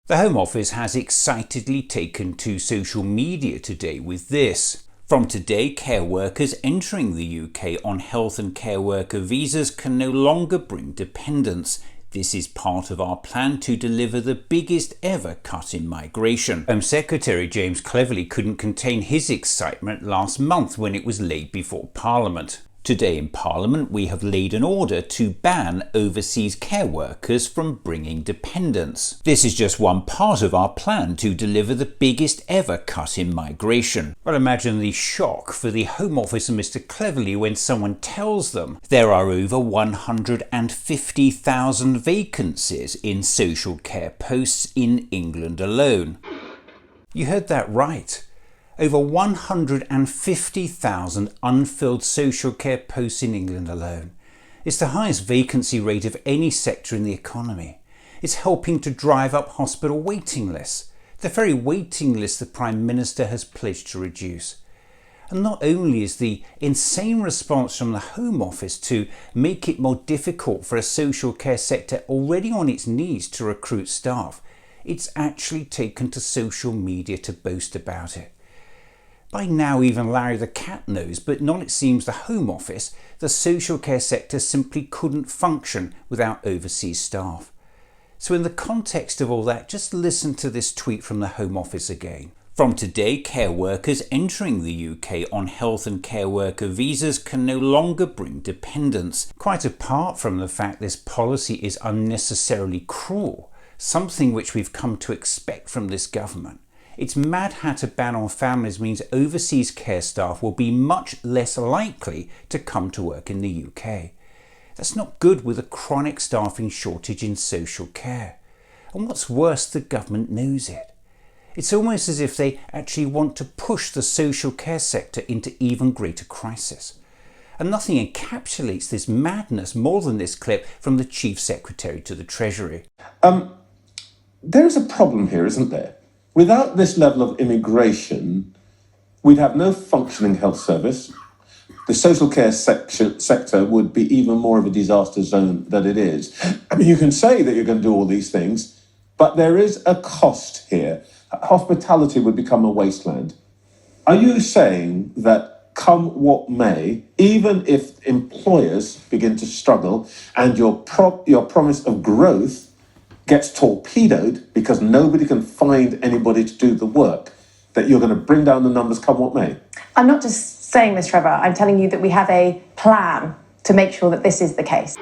The Home Office has excitedly taken to social media today with this. From today, care workers entering the UK on health and care worker visas can no longer bring dependents. This is part of our plan to deliver the biggest ever cut in migration. Home Secretary James Cleverly couldn't contain his excitement last month when it was laid before Parliament. Today in Parliament we have laid an order to ban overseas care workers from bringing dependents. This is just one part of our plan to deliver the biggest ever cut in migration. Well, imagine the shock for the Home Office and Mr Cleverly when someone tells them there are over 150,000 vacancies in social care posts in England alone. You heard that right. Over 150,000 unfilled social care posts in England alone. It's the highest vacancy rate of any sector in the economy. It's helping to drive up hospital waiting lists, the very waiting list the Prime Minister has pledged to reduce. And not only is the insane response from the Home Office to make it more difficult for a social care sector already on its knees to recruit staff, it's actually taken to social media to boast about it. By now even Larry the Cat knows, but not it seems the Home Office, the social care sector simply couldn't function without overseas staff. So in the context of all that, just listen to this tweet from the Home Office again. From today, care workers entering the UK on health and care worker visas can no longer bring dependents. Quite apart from the fact this policy is unnecessarily cruel, something which we've come to expect from this government. Its Mad Hatter ban on families means overseas care staff will be much less likely to come to work in the UK. That's not good with a chronic staffing shortage in social care. And what's worse, the government knows it. It's almost as if they actually want to push the social care sector into even greater crisis. And nothing encapsulates this madness more than this clip from the Chief Secretary to the Treasury. There's a problem here, isn't there? Without this level of immigration, we'd have no functioning health service. The social care sector would be even more of a disaster zone than it is. I mean, you can say that you're going to do all these things, but there is a cost here. Hospitality would become a wasteland. Are you saying that come what may, even if employers begin to struggle and your promise of growth gets torpedoed because nobody can find anybody to do the work, that you're going to bring down the numbers come what may? I'm not just saying this, Trevor. I'm telling you that we have a plan to make sure that this is the case.